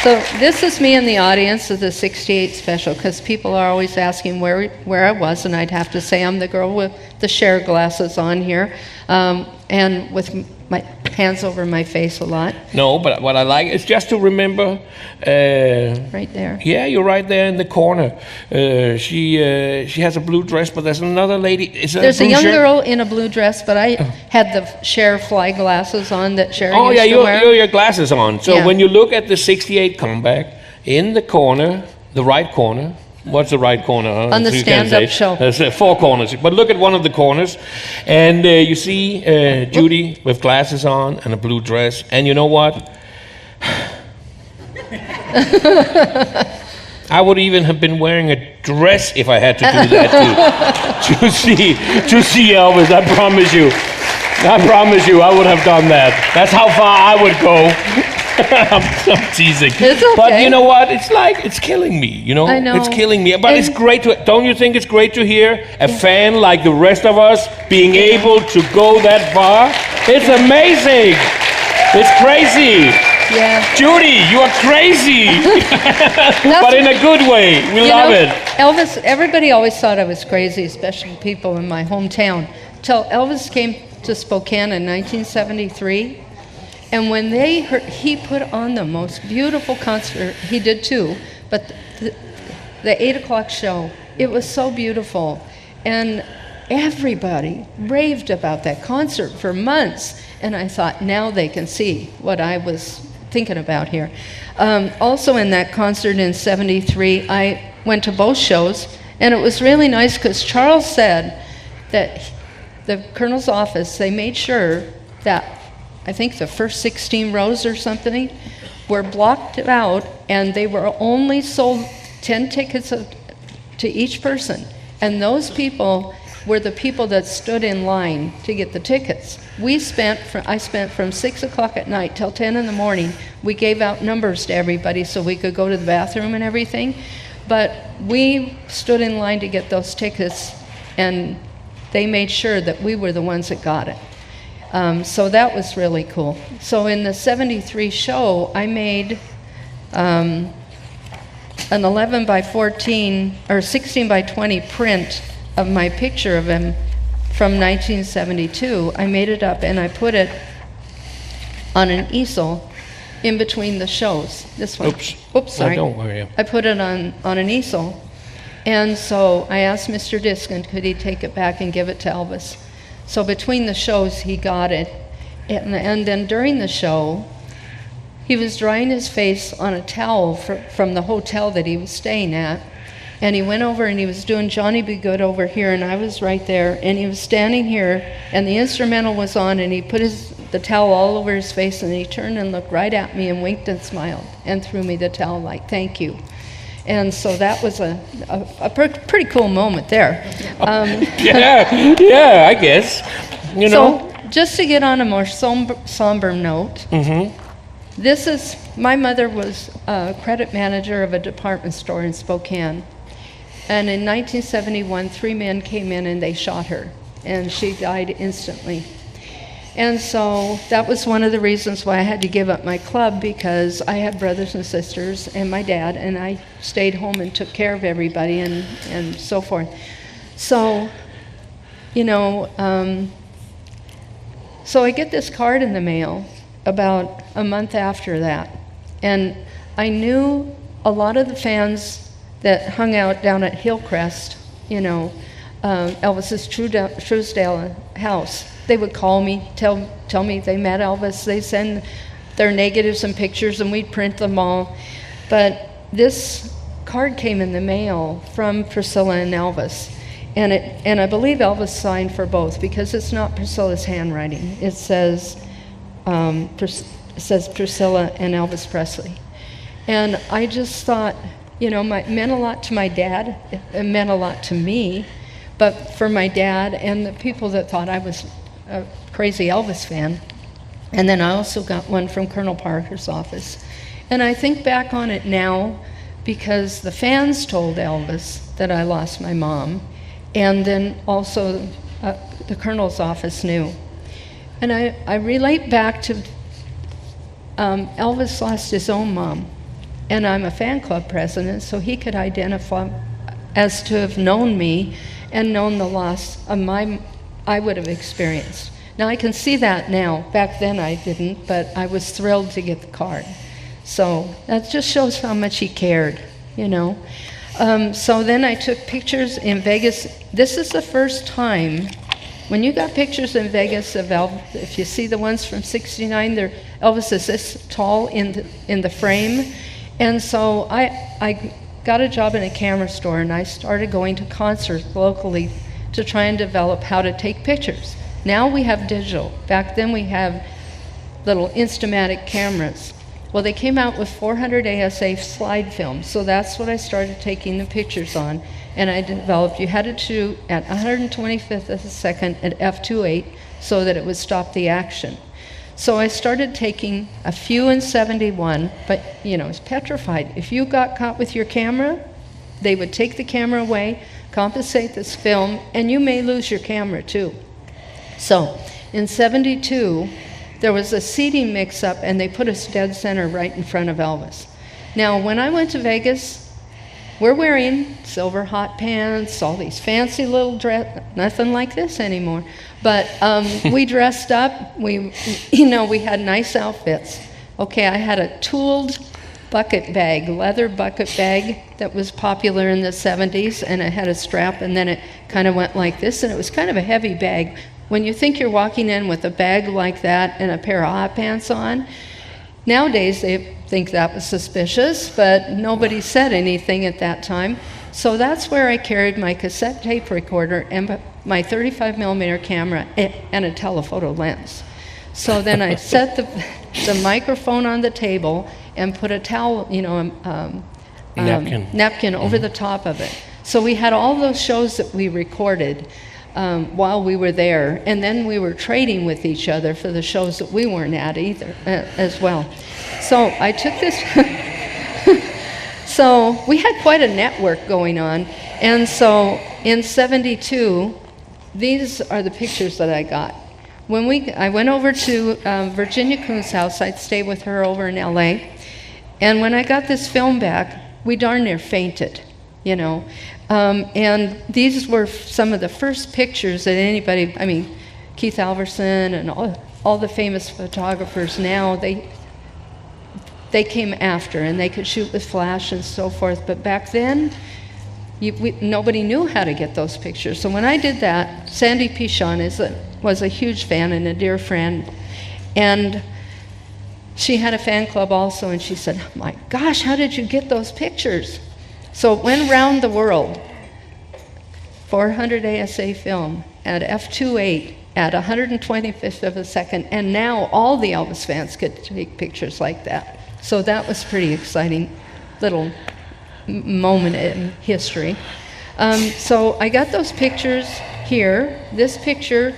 So this is me in the audience of the 68 special, because people are always asking where I was, and I'd have to say I'm the girl with the Cher glasses on here, and with my hands over my face a lot. No, but what I like is just to remember. Right there. Yeah, you're right there in the corner. She has a blue dress, but there's another lady. There's a young girl in a blue dress, but I had the Cher fly glasses on that Cher Oh, used yeah, to wear. your glasses on. So Yeah. when you look at the 68 comeback, in the corner, the right corner, what's the right corner? Huh? On the So you can't stand-up say. show. There's 4 corners. But look at one of the corners, and you see Judy with glasses on and a blue dress. And you know what? I would even have been wearing a dress if I had to do that to see Elvis. I promise you, I would have done that. That's how far I would go. I'm teasing. It's okay. But you know what? It's killing me, you know? I know. It's killing me. But it's great don't you think it's great to hear a fan like the rest of us being able to go that far? It's amazing. It's crazy. Yeah. Judy, you are crazy. But in a good way. We love it. Elvis, everybody always thought I was crazy, especially people in my hometown, till Elvis came to Spokane in 1973. And when he put on the most beautiful concert, he did too, but the 8 o'clock show, it was so beautiful. And everybody raved about that concert for months. And I thought, now they can see what I was thinking about here. Also in that concert in 73, I went to both shows, and it was really nice because Charles said that the Colonel's office, they made sure that I think the first 16 rows or something were blocked out, and they were only sold 10 tickets to each person. And those people were the people that stood in line to get the tickets. I spent from 6 o'clock at night till 10 in the morning. We gave out numbers to everybody so we could go to the bathroom and everything. But we stood in line to get those tickets, and they made sure that we were the ones that got it. So that was really cool. So in the 73 show, I made an 11 by 14 or 16 by 20 print of my picture of him from 1972. I made it up and I put it on an easel in between the shows. This one. Oops, sorry. Oh, don't worry. I put it on an easel. And so I asked Mr. Diskin, could he take it back and give it to Elvis? So between the shows, he got it. And then during the show, he was drying his face on a towel from the hotel that he was staying at. And he went over and he was doing Johnny Be Good over here, and I was right there. And he was standing here, and the instrumental was on, and he put the towel all over his face, and he turned and looked right at me and winked and smiled and threw me the towel like, thank you. And so that was a pretty cool moment there. Yeah, I guess. You know. So just to get on a more somber note, my mother was a credit manager of a department store in Spokane. And in 1971, 3 men came in and they shot her, and she died instantly. And so that was one of the reasons why I had to give up my club, because I had brothers and sisters and my dad, and I stayed home and took care of everybody and so forth. So, so I get this card in the mail about a month after that. And I knew a lot of the fans that hung out down at Hillcrest, Elvis's Truesdale house. They would call me, tell me they met Elvis. They send their negatives and pictures, and we'd print them all. But this card came in the mail from Priscilla and Elvis, and I believe Elvis signed for both, because it's not Priscilla's handwriting. It says Priscilla and Elvis Presley. And I just thought, it meant a lot to my dad. It meant a lot to me. But for my dad and the people that thought I was a crazy Elvis fan. And then I also got one from Colonel Parker's office. And I think back on it now because the fans told Elvis that I lost my mom, and then also the Colonel's office knew. And I relate back to Elvis lost his own mom and I'm a fan club president, so he could identify as to have known me and known the loss of I would have experienced. Now I can see that now. Back then I didn't, but I was thrilled to get the card. So that just shows how much he cared, you know. So then I took pictures in Vegas. This is the first time, when you got pictures in Vegas of Elvis, if you see the ones from '69, Elvis is this tall in the frame. And so I got a job in a camera store, and I started going to concerts locally to try and develop how to take pictures. Now we have digital. Back then we have little Instamatic cameras. Well, they came out with 400 ASA slide film, so that's what I started taking the pictures on. And I developed, you had to shoot at 125th of a second at f2.8 so that it would stop the action. So I started taking a few in 71, but you know, it's petrified. If you got caught with your camera, they would take the camera away, compensate this film, and you may lose your camera too. So in 72, there was a seating mix-up, and they put us dead center right in front of Elvis. Now, when I went to Vegas, we're wearing silver hot pants, all these fancy little dress, nothing like this anymore. But we dressed up, we had nice outfits. Okay, I had a tooled bucket bag, leather bucket bag that was popular in the 70s, and it had a strap, and then it kind of went like this, and it was kind of a heavy bag. When you think you're walking in with a bag like that and a pair of hot pants on, nowadays they think that was suspicious, but nobody said anything at that time. So that's where I carried my cassette tape recorder and my 35 millimeter camera and a telephoto lens. So then I set the microphone on the table and put a towel, napkin over the top of it. So we had all those shows that we recorded while we were there, and then we were trading with each other for the shows that we weren't at either, as well. So I took this. So we had quite a network going on, and so in '72, these are the pictures that I got. I went over to Virginia Coon's house. I'd stay with her over in LA, and when I got this film back, we darn near fainted, you know. And these were some of the first pictures that anybody, Keith Alverson and all the famous photographers now, they came after, and they could shoot with flash and so forth. But back then, nobody knew how to get those pictures. So when I did that, Sandy Pichon was a huge fan and a dear friend. And she had a fan club also, and she said, "My gosh, how did you get those pictures?" So it went around the world. 400 ASA film at f2.8 at 125th of a second, and now all the Elvis fans could take pictures like that. So that was pretty exciting little moment in history. So I got those pictures here. This picture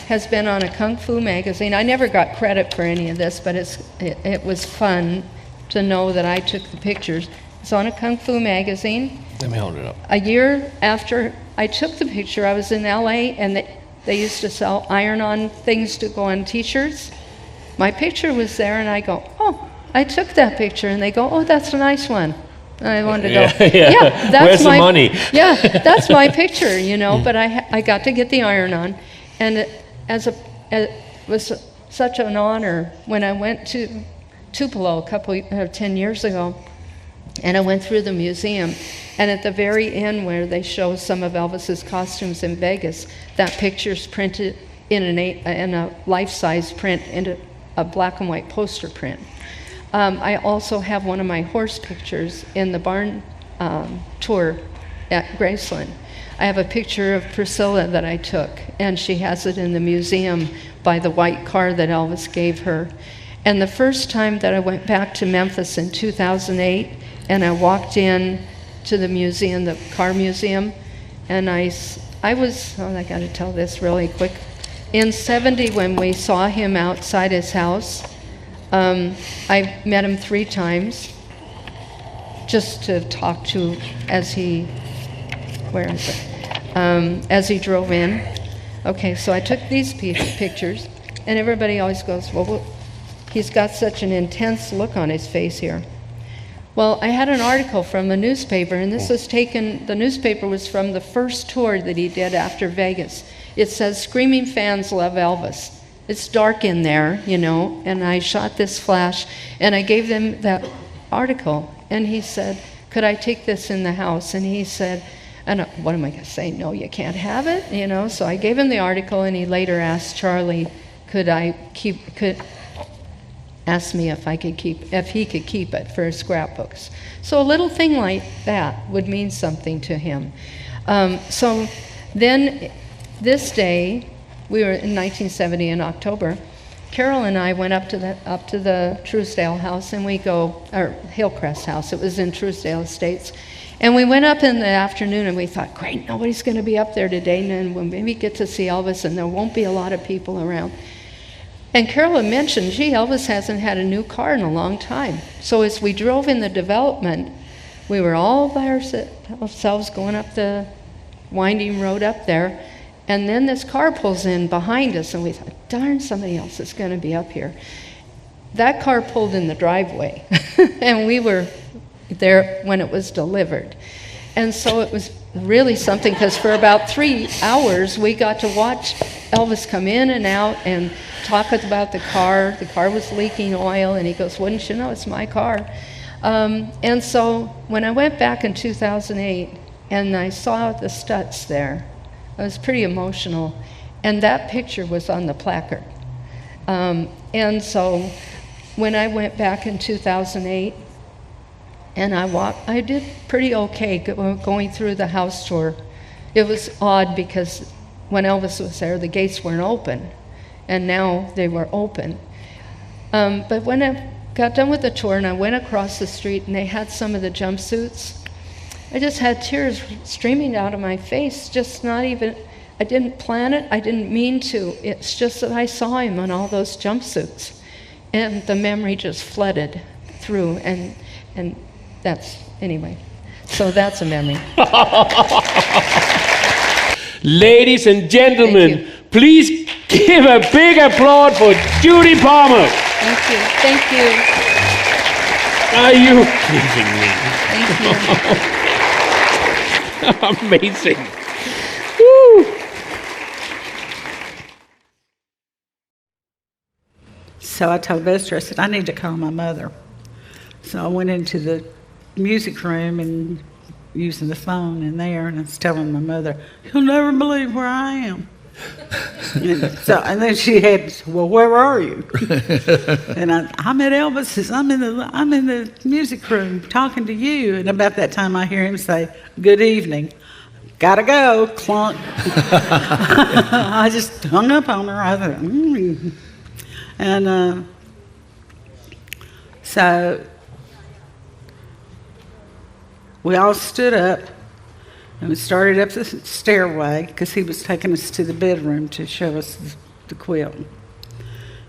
has been on a Kung Fu magazine. I never got credit for any of this, but it was fun to know that I took the pictures. It's on a Kung Fu magazine. Let me hold it up. A year after I took the picture, I was in LA, and they used to sell iron-on things to go on T-shirts. My picture was there, and I go, "Oh, I took that picture." And they go, "Oh, that's a nice one." And I wanted to go, "Yeah, that's Where's the money?" Yeah, that's my picture, you know. But I got to get the iron-on, and it was such an honor when I went to Tupelo 10 years ago. And I went through the museum, and at the very end where they show some of Elvis's costumes in Vegas, that picture's printed in a life-size print, into a black and white poster print. I also have one of my horse pictures in the barn tour at Graceland. I have a picture of Priscilla that I took, and she has it in the museum by the white car that Elvis gave her. And the first time that I went back to Memphis in 2008, and I walked in to the museum, the car museum, and I got to tell this really quick. In '70, when we saw him outside his house, I met him 3 times just to talk to as he drove in. Okay, so I took these pictures, and everybody always goes, "Well, he's got such an intense look on his face here." Well, I had an article from a newspaper, and this was taken, the newspaper was from the first tour that he did after Vegas. It says, "Screaming fans love Elvis." It's dark in there, you know, and I shot this flash, and I gave them that article, and he said, "Could I take this in the house?" And he said, and what am I going to say? No, you can't have it, you know. So I gave him the article, and he later asked Charlie, asked me if he could keep it for his scrapbooks. So a little thing like that would mean something to him. So then this day, we were in 1970 in October. Carol and I went up to the Truesdale house, and or Hillcrest house. It was in Truesdale Estates. And we went up in the afternoon, and we thought, great, nobody's going to be up there today, and then we'll maybe get to see Elvis, and there won't be a lot of people around. And Carol mentioned, gee, Elvis hasn't had a new car in a long time. So as we drove in the development, we were all by ourselves going up the winding road up there, and then this car pulls in behind us, and we thought, darn, somebody else is going to be up here. That car pulled in the driveway, and we were there when it was delivered. And so it was really something, because for about 3 hours, we got to watch Elvis come in and out and talk about the car. The car was leaking oil, and he goes, wouldn't you know, it's my car. And so when I went back in 2008, and I saw the Stutz there, I was pretty emotional, and that picture was on the placard. And so when I went back in 2008, and I did pretty okay going through the house tour. It was odd because when Elvis was there, the gates weren't open, and now they were open. But when I got done with the tour and I went across the street and they had some of the jumpsuits, I just had tears streaming out of my face, I didn't plan it, I didn't mean to. It's just that I saw him on all those jumpsuits, and the memory just flooded through, and anyway, so that's a memory. Ladies and gentlemen, please give a big applause for Judy Palmer. Thank you. Thank you. Are you kidding me? Thank you. Amazing. Woo. So I told Buster, I said, I need to call my mother. So I went into the music room and using the phone in there, and I was telling my mother, you'll never believe where I am. and then she had, well, where are you? And I'm at Elvis's. I'm in the music room talking to you. And about that time, I hear him say, "Good evening." Gotta go, clunk. I just hung up on her. I thought, And so we all stood up and we started up the stairway because he was taking us to the bedroom to show us the quilt.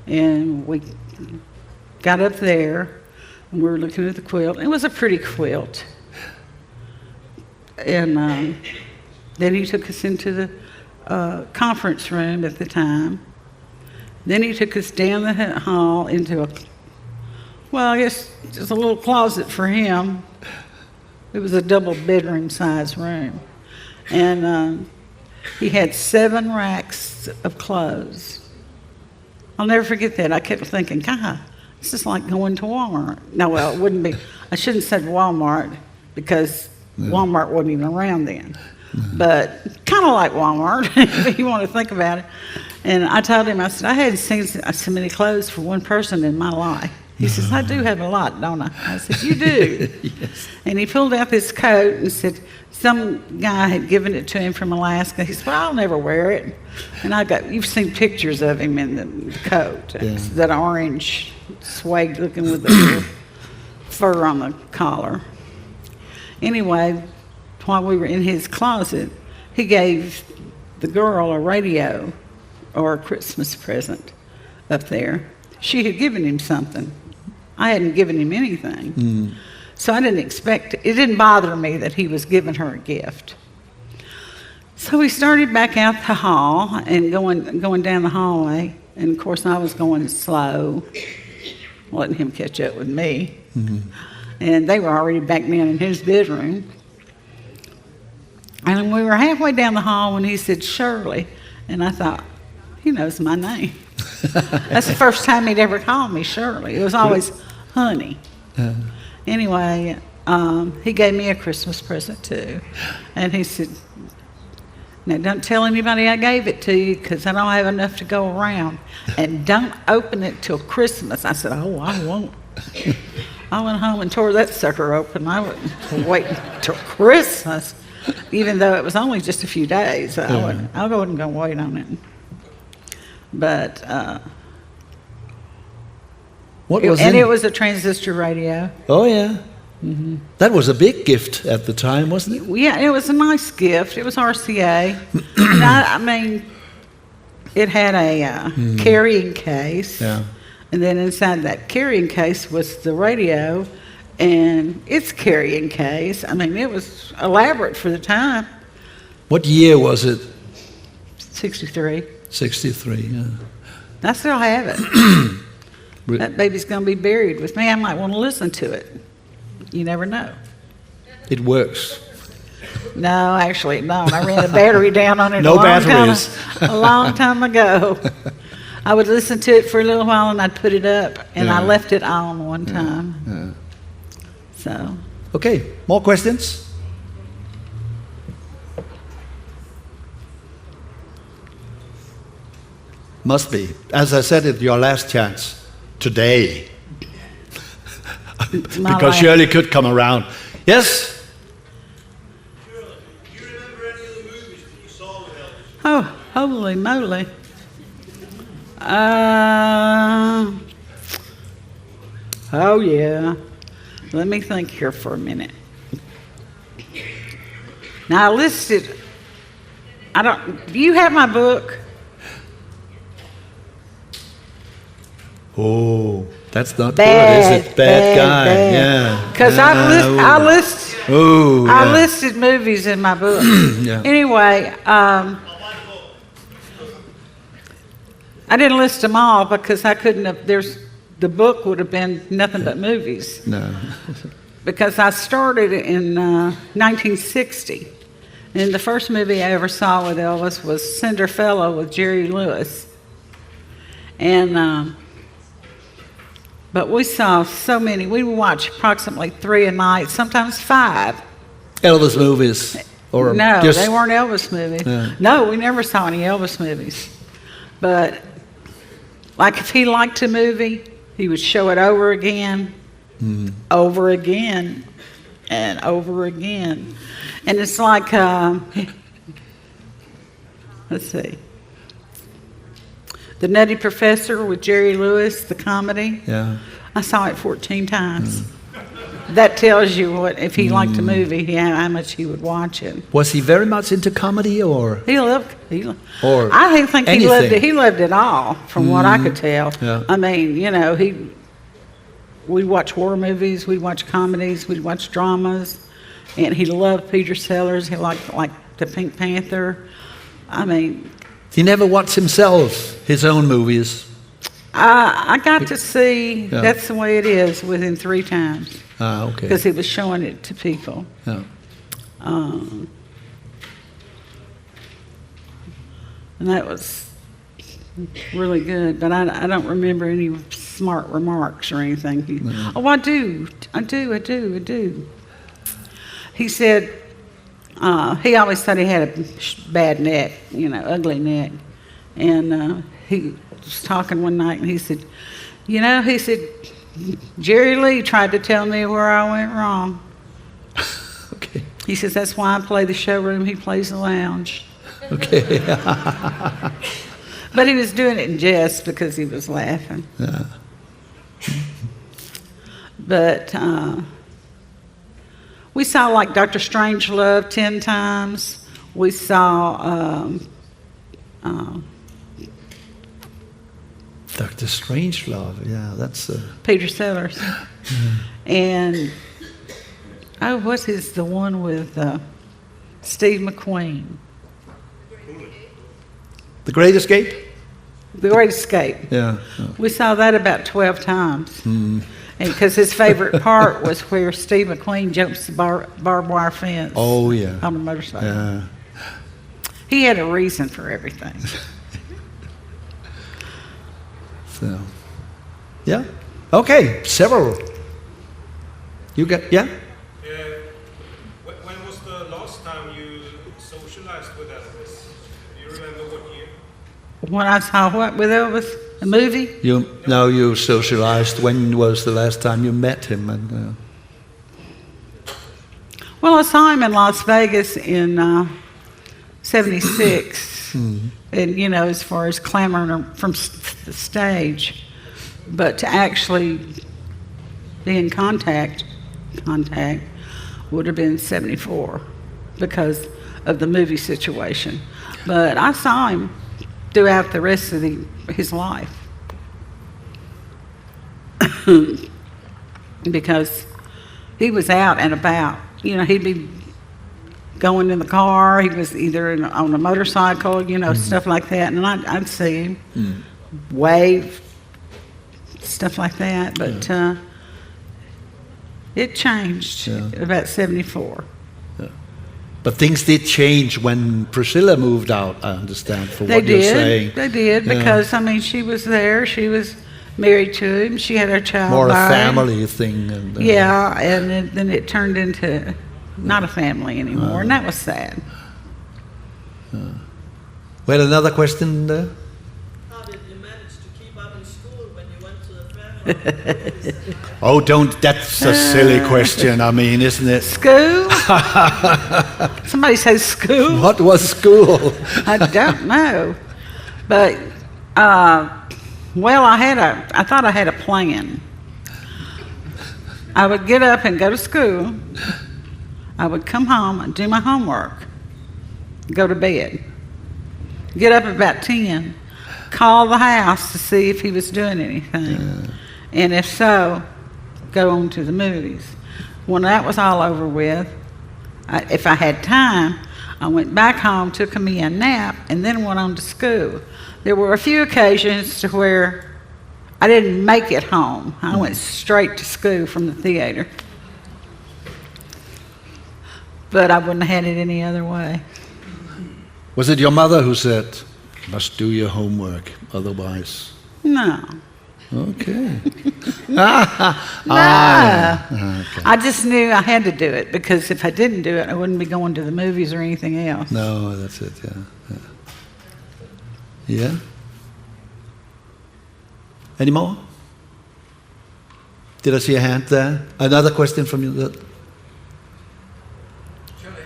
And we got up there and we were looking at the quilt. It was a pretty quilt. And then he took us into the conference room at the time. Then he took us down the hall into I guess just a little closet for him. It was a double bedroom size room. And he had 7 racks of clothes. I'll never forget that. I kept thinking, God, this is like going to Walmart. No, well, it wouldn't be. I shouldn't have said Walmart because Walmart wasn't even around then. But kind of like Walmart, if you want to think about it. And I told him, I said, I hadn't seen so many clothes for one person in my life. He says, I do have a lot, don't I? I said, you do. Yes. And he pulled out this coat and said, some guy had given it to him from Alaska. He said, well, I'll never wear it. And you've seen pictures of him in the coat, that orange suede looking with the fur on the collar. Anyway, while we were in his closet, he gave the girl a radio or a Christmas present up there. She had given him something. I hadn't given him anything. So I didn't expect it. It didn't bother me that he was giving her a gift. So we started back out the hall and going down the hallway. And of course I was going slow, letting him catch up with me. and they were already back then in his bedroom. And we were halfway down the hall when he said, Shirley. And I thought, he knows my name. That's the first time he'd ever called me Shirley. It was always honey. Anyway, he gave me a Christmas present too. And he said, now don't tell anybody I gave it to you because I don't have enough to go around. And don't open it till Christmas. I said, oh, I won't. I went home and tore that sucker open. I wouldn't wait till Christmas, even though it was only just a few days. I wasn't going to wait on it. But it was a transistor radio. Oh yeah, that was a big gift at the time, wasn't it? Yeah, it was a nice gift. It was RCA. I mean, it had a carrying case, and then inside that carrying case was the radio, and its carrying case. I mean, it was elaborate for the time. What year was it? 63. 63, yeah. I still have it. That baby's going to be buried with me. I might want to listen to it. You never know. It works. No, actually, no. I ran the battery down on it No batteries. a long time ago. I would listen to it for a little while and I'd put it up, and I left it on one time. So. Okay, more questions? Must be. As I said, it's your last chance today. Because Shirley could come around. Yes? Shirley, do you remember any of the movies that you saw with Elvis? Oh, holy moly. Oh, yeah. Let me think here for a minute. Now, I listed, do you have my book? Oh, that's not Bad, good, is it? Bad guy, bad. yeah. Because I listed movies in my book. Yeah. Anyway, I didn't list them all because I couldn't have, the book would have been nothing but movies. No. Because I started in 1960. And the first movie I ever saw with Elvis was Cinderfella with Jerry Lewis. And, but we saw so many. We would watch approximately 3 a night, sometimes 5. Elvis movies? Or No, just, they weren't Elvis movies. Yeah. No, we never saw any Elvis movies. But, like if he liked a movie, he would show it over again, over again, and over again. And it's like, let's see. The Nutty Professor with Jerry Lewis, the comedy. Yeah. I saw it 14 times. That tells you what, if he liked a movie, how much he would watch it. Was he very much into comedy or? Or I think he loved it. He loved it all, from what I could tell. Yeah. I mean, you know, we'd watch horror movies, we'd watch comedies, we'd watch dramas, and he loved Peter Sellers. He liked the Pink Panther. I mean, He never watched himself, his own movies. I got to see. That's the way it is within 3 times. Ah, okay. Because he was showing it to people. Yeah. And that was really good, but I don't remember any smart remarks or anything. Oh, I do. He said, he always thought he had a bad neck, ugly neck. And he was talking one night and he said, Jerry Lee tried to tell me where I went wrong. Okay. He says, that's why I play the showroom, he plays the lounge. Okay. But he was doing it in jest because he was laughing. Yeah. But we saw like Dr. Strangelove 10 times. We saw Dr. Strangelove, yeah, that's... Peter Sellers. And, what's the one with Steve McQueen? The Great Escape? The Great Escape. Yeah. We saw that about 12 times. And because his favorite part was where Steve McQueen jumps the barbed wire fence. Oh, yeah. On a motorcycle. Yeah. He had a reason for everything. So, yeah. Okay, several. You got, yeah? When was the last time you socialized with Elvis? Do you remember what year? When I saw what with Elvis? A movie? You socialized. When was the last time you met him? And Well, I saw him in Las Vegas in 76. And, you know, as far as clamoring from the stage. But to actually be in contact would have been 74 because of the movie situation. But I saw him throughout the rest of his life. Because he was out and about. You know, he'd be going in the car. He was either on a motorcycle, you know, stuff like that. And I'd see him wave, stuff like that. But it changed about 74. but things did change when Priscilla moved out, I understand, from what you're saying. They did, because, I mean, she was there. She was married to him. She had her child More by a him. family thing. And, Yeah, and then it turned into not a family anymore, and that was sad. Well, another question there? How did you manage to keep up in school when you went to the fair? Oh, that's a silly question, I mean, isn't it? School? Somebody says school? What was school? I don't know. But, well, I thought I had a plan. I would get up and go to school. I would come home and do my homework, go to bed, get up at about 10, call the house to see if he was doing anything. And if so, go on to the movies. When that was all over with, if I had time, I went back home, took me a nap, and then went on to school. There were a few occasions to where I didn't make it home. I went straight to school from the theater. But I wouldn't have had it any other way. Was it your mother who said, "You must do your homework, otherwise"? No. Okay. No. Okay. I just knew I had to do it, because if I didn't do it, I wouldn't be going to the movies or anything else. No, that's it, yeah. Yeah? Any more? Did I see a hand there? Another question from you? Shirley,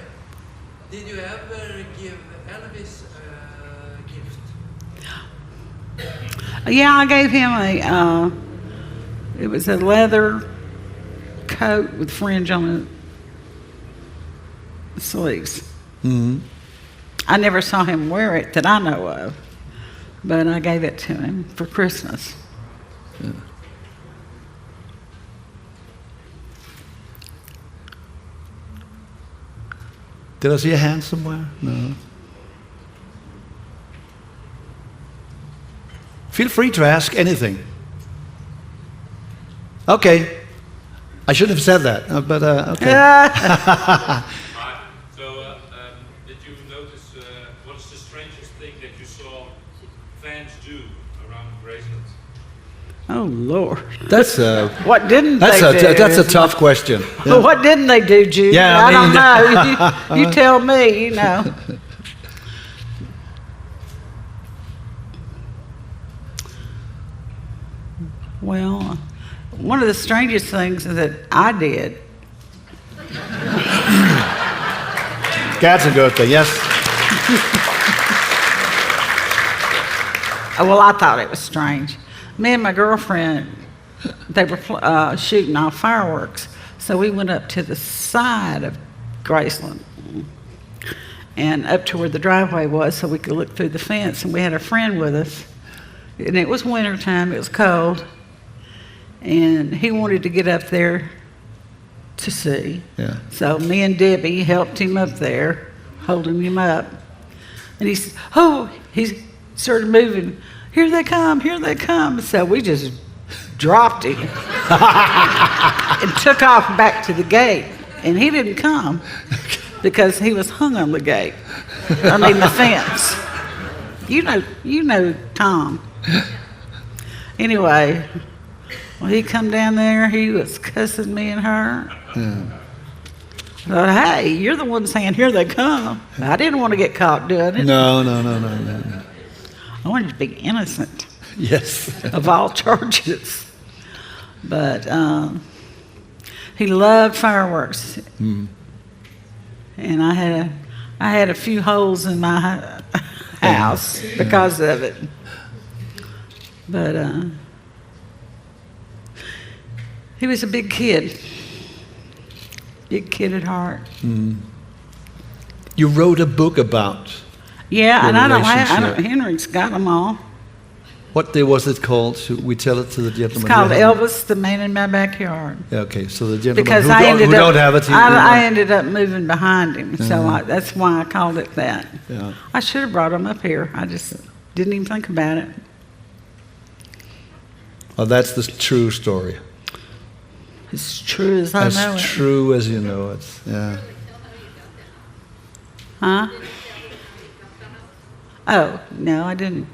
did you ever give Elvis a gift? Yeah, I gave him it was a leather coat with fringe on the sleeves. Mm-hmm. I never saw him wear it that I know of, but I gave it to him for Christmas. Yeah. Did I see a hand somewhere? No. Feel free to ask anything. Okay. I should have said that, but okay. So, did you notice what's the strangest thing that you saw fans do around Graceland? Oh, Lord. That's a What didn't they do? that's a tough question. Well, what didn't they do, Judy? Yeah, I I don't mean- know. You tell me, you know. Well, one of the strangest things that I did, That's a good thing, yes. well, I thought it was strange. Me and my girlfriend, they were shooting off fireworks, so we went up to the side of Graceland and up to where the driveway was so we could look through the fence, and we had a friend with us, and it was wintertime, it was cold, and he wanted to get up there to see. Yeah. So me and Debbie helped him up there, holding him up. And he said, oh, he started moving. here they come, here they come. So we just dropped him and took off back to the gate. And he didn't come because he was hung on the gate. I mean, the fence. You know Tom. Anyway, when he come down there, he was cussing me and her. I thought, hey, you're the one saying, here they come. I didn't want to get caught doing it. No. I wanted to be innocent Yes. of all charges. But he loved fireworks. And I had a few holes in my house because of it. But he was a big kid. Big kid at heart. You wrote a book about. Yeah, Your and I don't relationship. Henry's got them all. What day was it called? Should we tell it to the gentleman? It's called Yeah. Elvis, the Man in My Backyard. Yeah, okay, so the gentleman Because who, I ended who up, don't have it. I ended up moving behind him, so that's why I called it that. Yeah. I should have brought him up here. I just didn't even think about it. Well, that's the true story. As true as I know As it. true as you know it. Yeah. Huh? Oh, no, I didn't.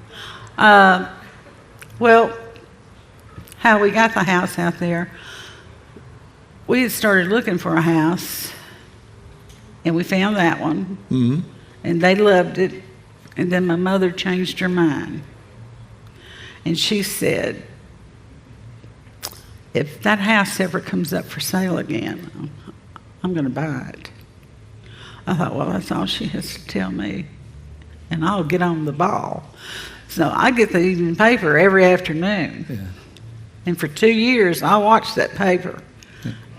Well, how we got the house out there, we had started looking for a house, and we found that one, and they loved it, and then my mother changed her mind. And she said, if that house ever comes up for sale again, I'm going to buy it. I thought, well, that's all she has to tell me, and I'll get on the ball. So I get the evening paper every afternoon. Yeah. And for 2 years, I watched that paper,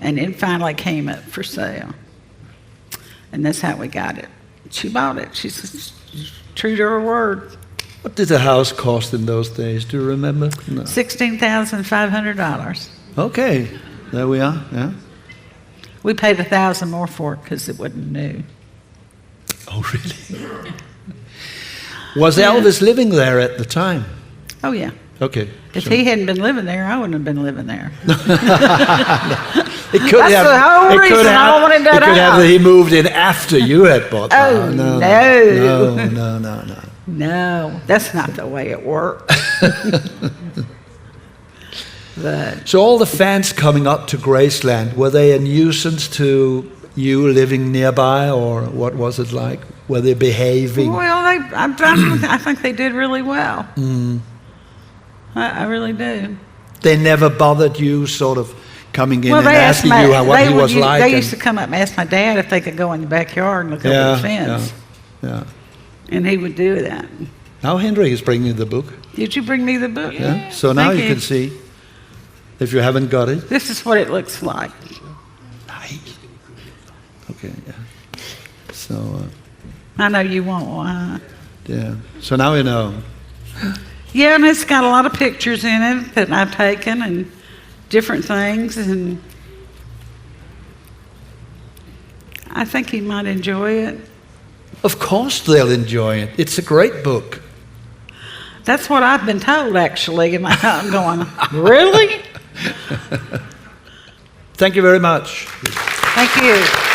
and it finally came up for sale. And that's how we got it. She bought it. She's true to her word. What did the house cost in those days? Do you remember? No. $16,500. Okay, there we are. Yeah. We paid $1,000 more for it because it wasn't new. Oh, really? Was Elvis living there at the time? Oh, yeah. Okay. If sure. he hadn't been living there, I wouldn't have been living there. It could That's have, the whole it could reason I have, wanted that It could have house. that he moved in after you had bought the Oh, house. no. No. No, that's not the way it worked. But So all the fans coming up to Graceland, were they a nuisance to you living nearby, or what was it like? Were they behaving? well, I think they did really well. I really do. They never bothered you, sort of coming in and they asked asking you what he was like? They and- used to come up and ask my dad if they could go in the backyard and look over the fence, yeah. and he would do that. Now Henry is bringing the book. Did you bring me the book? Yeah. So now Thank you can see, if you haven't got it. This is what it looks like. Nice. Okay. Yeah. So I know you want one. yeah. So now you know. Yeah, and it's got a lot of pictures in it that I've taken and different things, and I think he might enjoy it. Of course they'll enjoy it. It's a great book. That's what I've been told, actually, and I'm going, really? Thank you very much. Thank you.